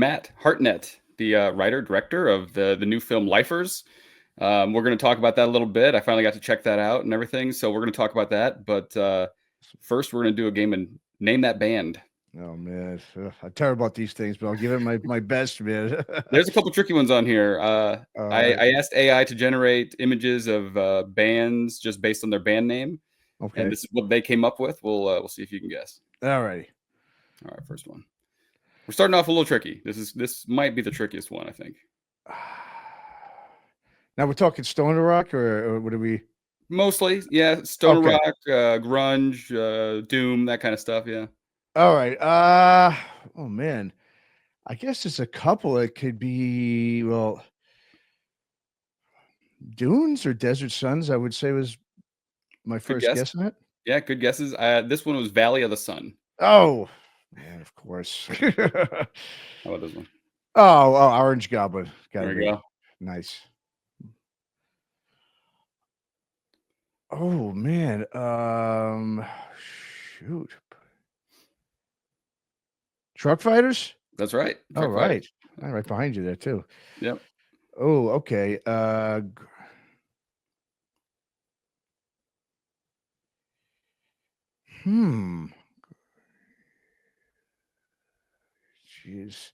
Matt Hartnett, the writer director of the new film Lifers. We're going to talk about that a little bit. I finally got to check that out and everything, so we're going to talk about that. But first, we're going to do a game and name that band. Oh man, I'm terrible about these things, but I'll give it my best, man. There's a couple tricky ones on here. right. I asked AI to generate images of bands just based on their band name, Okay. and this is what they came up with. We'll see if you can guess. All right. All right, first one. We're starting off a little tricky. This might be the trickiest one, I think. Now we're talking stoner rock, or what are we? Mostly, yeah, stoner Okay. rock, grunge, doom, that kind of stuff. Yeah. All right. Oh man, I guess there's a couple. It could be Dunes or Desert Suns. I would say was my first guess on it. Yeah, good guesses. This one was Valley of the Sun. Oh man, of course. How about this one? Oh, Orange Goblin. There we go. Nice. Oh man. Shoot. Truck Fighters? That's right. All right. I'm right behind you there too. Yep. Oh, okay. Jeez.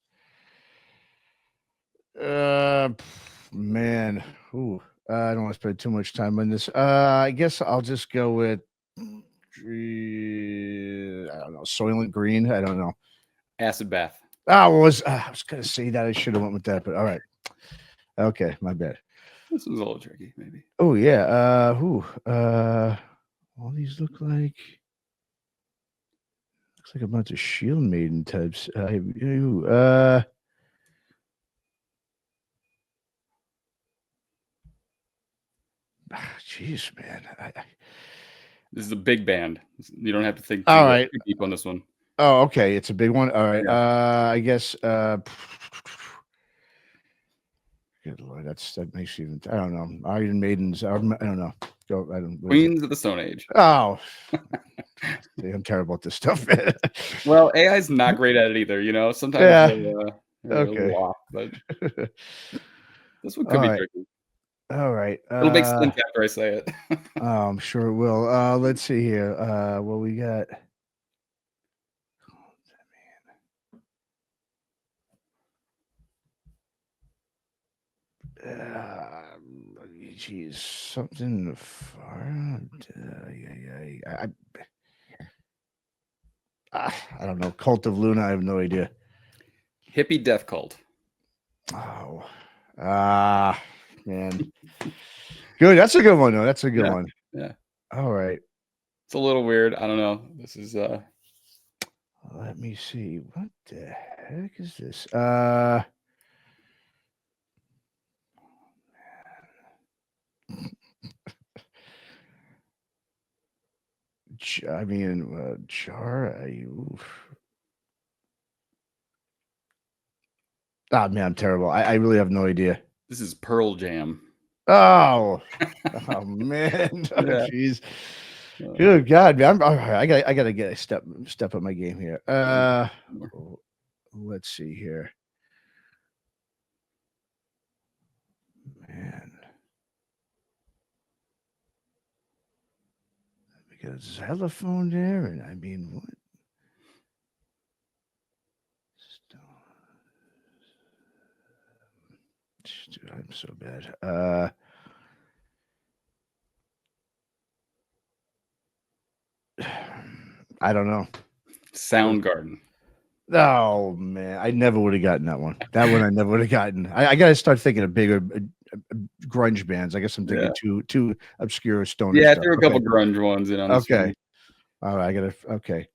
Man. Ooh. I don't want to spend too much time on this. I guess I'll just go with I don't know, Soylent Green. I don't know. Acid Bath. I was gonna say that. I should have went with that, but all right. Okay, my bad. This was a little tricky, maybe. Oh yeah. All these looks like a bunch of Shield Maiden types. Jeez, man. This is a big band. You don't have to think too deep on this one. Oh, okay. It's a big one. All right. Yeah. I guess. Good Lord, that makes you even. I don't know. Iron Maidens. I don't know. Queens of the Stone Age. Oh, I'm terrible at this stuff. Well, AI is not great at it either. You know, sometimes they're off, but this one could be tricky. All right. It'll make sense after I say it. Oh, I'm sure it will. Let's see here. What we got? Geez, something far. I don't know. Cult of Luna. I have no idea. Hippie Death Cult. Oh, man. Good. That's a good one, though. That's a good one. Yeah. All right. It's a little weird. I don't know. This is. Let me see. What the heck is this? I mean, Jar. Man, I'm terrible. I really have no idea. This is Pearl Jam. Oh, man. Jeez. Good God, man. I gotta get a step up my game here. Let's see here. Man. We got a xylophone there, and I mean, what? Dude, I'm so bad. I don't know. Soundgarden. Oh man, I never would have gotten that one. That one I never would have gotten. I got to start thinking of bigger grunge bands. I guess I'm thinking too obscure stoner. Yeah, stuff. there were a couple grunge ones. Okay. All right, okay.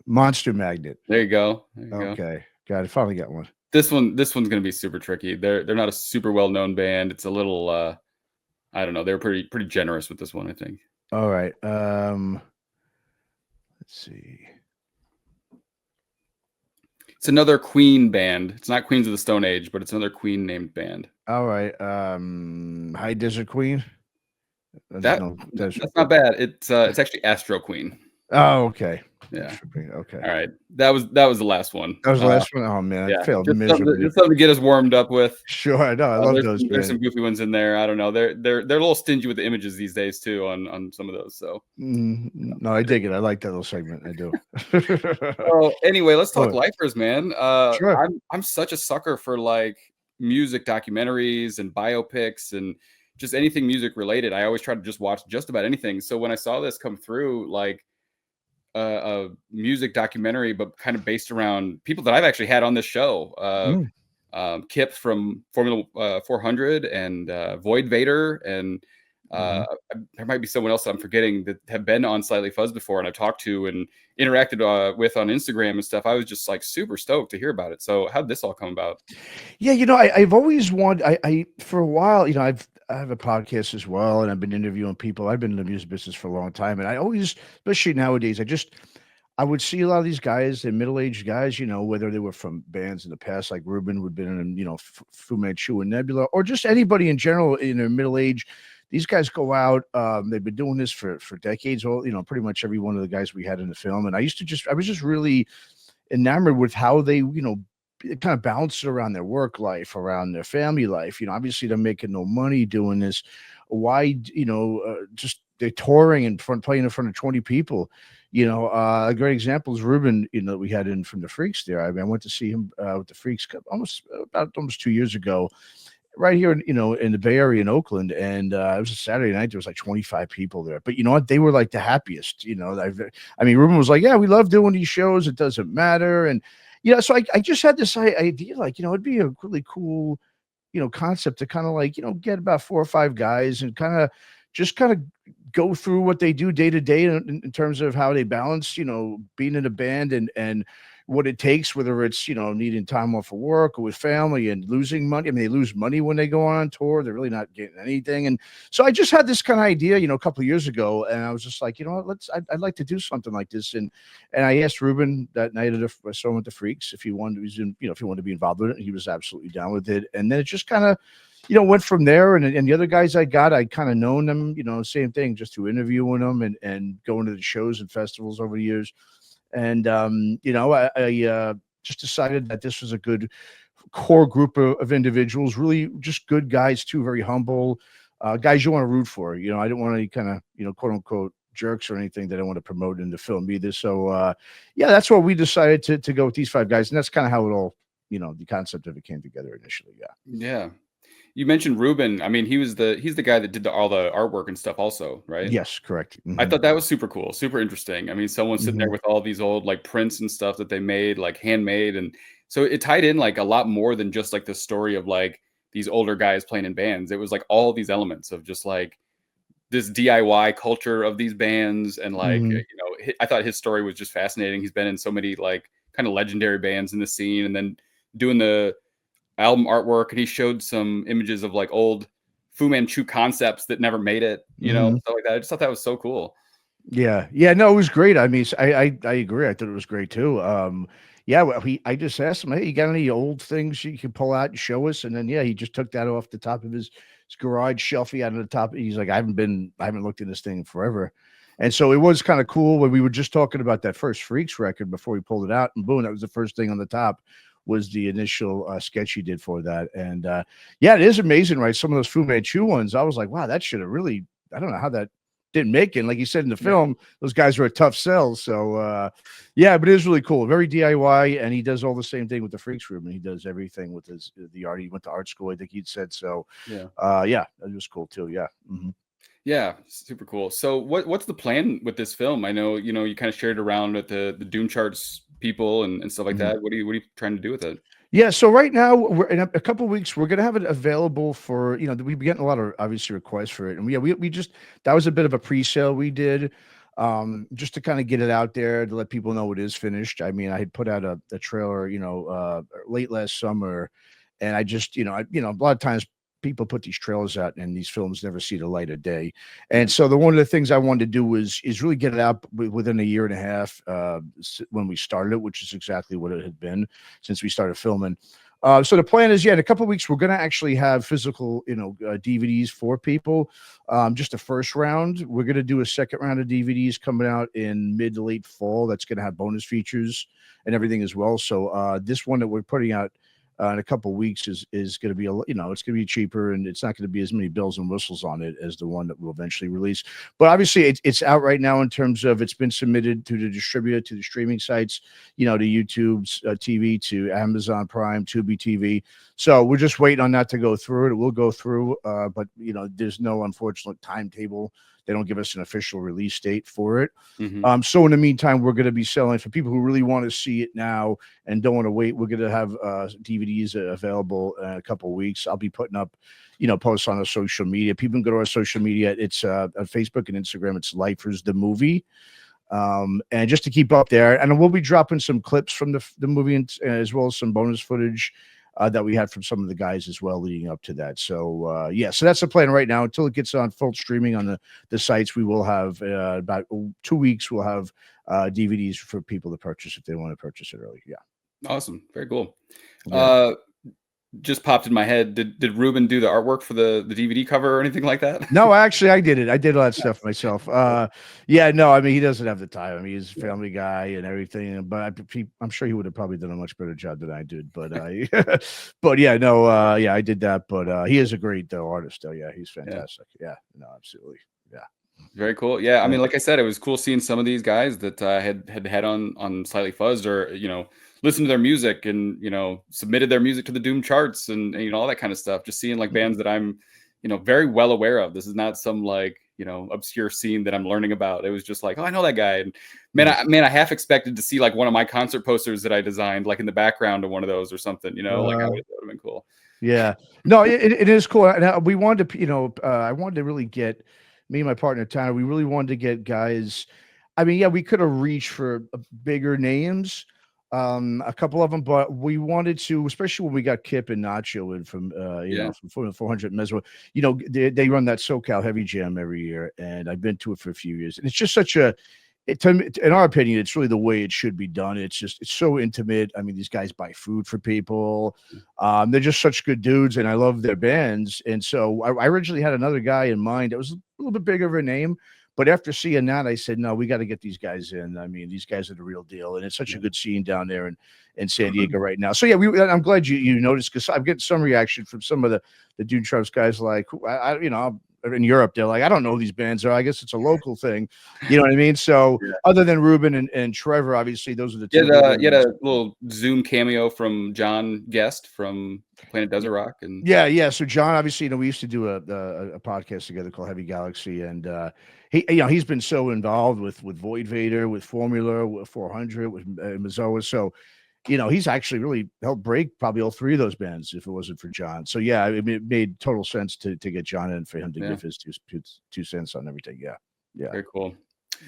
Monster Magnet. There you go. Okay, got it. Finally got one. This one's gonna be super tricky. They're not a super well known band. It's a little I don't know. They're pretty generous with this one, I think. All right. Let's see. It's another Queen band. It's not Queens of the Stone Age, but it's another Queen named band. All right. High Desert Queen. That's not bad. It's actually Astro Queen. Oh, okay. Yeah. Okay. All right. That was the last one. That was the last one. Oh man, I Yeah, failed just miserably. something to get us warmed up with. Sure, no, I love those, There's man. some goofy ones in there. I don't know. They're a little stingy with the images these days too on some of those. So No, I dig it. I like that little segment. I do. so anyway, let's talk Oh, lifers, man. sure. I'm such a sucker for like music documentaries and biopics and just anything music related. I always try to just watch just about anything. So when I saw this come through, like a music documentary, but kind of based around people that I've actually had on this show. Mm, Kip from Formula 400 and Void Vader. And mhm. there might be someone else I'm forgetting that have been on Slightly Fuzzed before and I talked to and interacted with on Instagram and stuff. I was just like super stoked to hear about it. So how'd this all come about? Yeah, I've always wanted. I for a while, I have a podcast as well, and I've been interviewing people. I've been in the music business for a long time, and I always, especially nowadays, I would see a lot of these guys, they're middle-aged guys, whether they were from bands in the past, like Ruben would have been in, Fu Manchu and Nebula, or just anybody in general in their middle age. These guys go out. They've been doing this for decades. All pretty much every one of the guys we had in the film, and I was just really enamored with how they, kind of balanced it around their work life, around their family life. Obviously they're making no money doing this. Why, just they're touring in front, playing in front of 20 people. A great example is Ruben, that we had in from the Freaks there. I mean, I went to see him with the Freaks almost 2 years ago, right here, in the Bay Area in Oakland. And it was a Saturday night. There was like 25 people there. But you know what? They were like the happiest. I mean, Ruben was like, yeah, we love doing these shows. It doesn't matter. And, so I just had this idea, like, it'd be a really cool, concept to kind of like, get about 4 or 5 guys and kind of go through what they do day to day in terms of how they balance, being in a band and what it takes, whether it's, needing time off of work or with family and losing money. I mean, they lose money when they go on tour. They're really not getting anything. And so I just had this kind of idea, a couple of years ago, and I was just like, what, I'd like to do something like this. And I asked Ruben that night I saw him with the Freaks if he wanted, if he wanted to be involved with it. He was absolutely down with it. And then it just kind of, went from there. And the other guys I kind of known them, same thing, just through interviewing them and going to the shows and festivals over the years. And, I just decided that this was a good core group of individuals, really just good guys too, very humble guys you want to root for. I didn't want any kind of, quote unquote jerks or anything that I want to promote in the film either. So, that's what we decided to go with these 5 guys. And that's kind of how it all, the concept of it came together initially. Yeah. Yeah. You mentioned Ruben. I mean, he's the guy that did all the artwork and stuff also, right? Yes, correct. I thought that was super cool, super interesting. I mean, someone sitting there with all these old like prints and stuff that they made, like handmade. And so it tied in like a lot more than just like the story of like these older guys playing in bands. It was like all these elements of just like this DIY culture of these bands. And like, I thought his story was just fascinating. He's been in so many like kind of legendary bands in the scene and then doing the album artwork. And he showed some images of like old Fu Manchu concepts that never made it, stuff like that. I just thought that was so cool. Yeah. No, it was great. I mean, I agree. I thought it was great too. Well, I just asked him, hey, you got any old things you can pull out and show us? And then, he just took that off the top of his garage shelf. He had on the top. He's like, I haven't looked at this thing forever. And so it was kind of cool when we were just talking about that first Freaks record before we pulled it out, and boom, that was the first thing on the top was the initial sketch he did for that. And it is amazing, right? Some of those Fu Manchu ones, I was like, wow, that should have really, I don't know how that didn't make it. And like you said in the film, those guys were a tough sell. So but it is really cool. Very DIY. And he does all the same thing with the Freaks room. And he does everything with the art. He went to art school, I think he'd said. So it was cool too. Yeah. Mm-hmm. Yeah, super cool. So what's the plan with this film? I know, you kind of shared around with the Doom Charts people and stuff like that. What are you trying to do with it? Yeah, so right now we're in a couple of weeks. We're gonna have it available for we've been getting a lot of obviously requests for it, and we just that was a bit of a pre-sale we did, just to kind of get it out there to let people know it is finished. I mean, I had put out a trailer, late last summer, and I just a lot of times people put these trailers out and these films never see the light of day. And so one of the things I wanted to do is really get it out within a year and a half when we started it, which is exactly what it had been since we started filming. So the plan is, in a couple of weeks, we're going to actually have physical, DVDs for people. Just the first round. We're going to do a second round of DVDs coming out in mid to late fall. That's going to have bonus features and everything as well. So this one that we're putting out in a couple of weeks is going to be it's going to be cheaper, and it's not going to be as many bells and whistles on it as the one that we'll eventually release. But obviously, it's out right now in terms of it's been submitted to the distributor, to the streaming sites, to YouTube's TV, to Amazon Prime, Tubi TV. So we're just waiting on that to go through. It will go through, but there's no unfortunate timetable. They don't give us an official release date for it. Mm-hmm. So in the meantime, we're going to be selling for people who really want to see it now and don't want to wait. We're going to have DVDs available in a couple of weeks. I'll be putting up, posts on our social media. People can go to our social media. It's on Facebook and Instagram. It's Lifers the Movie. And just to keep up there, and we'll be dropping some clips from the movie as well as some bonus footage that we had from some of the guys as well leading up to that. So so that's the plan right now. Until it gets on full streaming on the sites, we will have about 2 weeks. We'll have DVDs for people to purchase if they want to purchase it early. Yeah. Awesome. Very cool. Yeah. Just popped in my head. Did Ruben do the artwork for the DVD cover or anything like that? No, actually, I did it. I did all that stuff myself. No, I mean, he doesn't have the time. I mean, he's a family guy and everything. But I'm sure he would have probably done a much better job than I did. But but yeah, no, I did that. But he is a great artist, though. Yeah, he's fantastic. Yeah, no, absolutely. Yeah. Very cool. Yeah, I mean, like I said, it was cool seeing some of these guys that had on Slightly Fuzzed, or listened to their music and submitted their music to the Doom charts and all that kind of stuff. Just seeing like bands that I'm very well aware of. This is not some like obscure scene that I'm learning about. It was just like, oh, I know that guy. And man, I half expected to see like one of my concert posters that I designed like in the background of one of those or something. Like that would have been cool. Yeah, no, it is cool. And we wanted to, I wanted to really get. Me and my partner Tanner, we really wanted to get guys. I mean, yeah, we could have reached for bigger names, a couple of them, but we wanted to, especially when we got Kip and Nacho in from from 400 Mesro. They run that SoCal Heavy Jam every year, and I've been to it for a few years, and it's just such a. In our opinion, it's really the way it should be done. It's so intimate. I mean, these guys buy food for people. They're just such good dudes, and I love their bands. And so I originally had another guy in mind that was a little bit bigger of a name, but after seeing that, I said, no, we got to get these guys in. I mean, these guys are the real deal, and it's such a good scene down there in San Diego right now. So yeah, I'm glad you noticed, because I'm getting some reaction from some of the Dune Trust guys, like in Europe, they're like, I don't know who these bands are. I guess it's a local thing. You know what I mean? So other than Ruben and Trevor, obviously those are the two. You had a little Zoom cameo from John Guest from Planet Desert Rock. And yeah. So John, obviously, we used to do a podcast together called Heavy Galaxy, and he's been so involved with Void Vader, with Formula, with 400, with Mazoa. So he's actually really helped break probably all three of those bands if it wasn't for John. So yeah, it made total sense to get John in, for him to give his 2 cents on everything. Yeah. Very cool.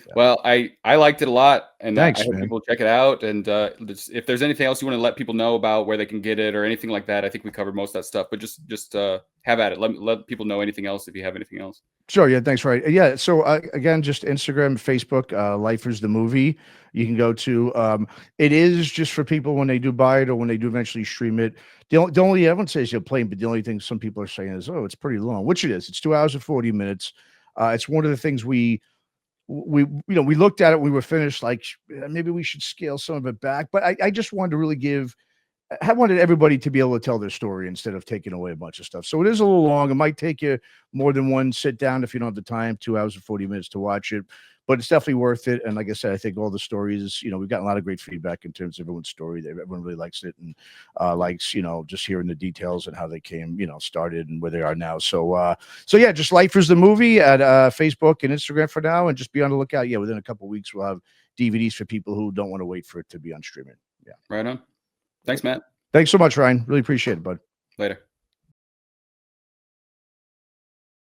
Yeah. Well, I liked it a lot, and thanks, I hope people check it out. And if there's anything else you want to let people know about, where they can get it or anything like that, I think we covered most of that stuff. But just have at it. Let people know anything else if you have anything else. Sure. Yeah. Thanks. Right. Yeah. So again, just Instagram, Facebook, Lifers the Movie. You can go to. It is just for people when they do buy it or when they do eventually stream it. The only everyone says you're playing, but the only thing some people are saying is, oh, it's pretty long, which it is. It's 2 hours and 40 minutes. It's one of the things we looked at it when we were finished, like maybe we should scale some of it back, but I just wanted to really I wanted everybody to be able to tell their story instead of taking away a bunch of stuff. So it is a little long. It might take you more than one sit down if you don't have the time, 2 hours and 40 minutes to watch it, but it's definitely worth it. And like I said, I think all the stories, we've gotten a lot of great feedback in terms of everyone's story. Everyone really likes it and likes, just hearing the details and how they came, started and where they are now. So yeah, just Lifers the Movie at Facebook and Instagram for now, and just be on the lookout. Yeah, within a couple of weeks, we'll have DVDs for people who don't want to wait for it to be on streaming. Yeah. Right on. Thanks, Matt. Thanks so much, Ryan. Really appreciate it, bud. Later.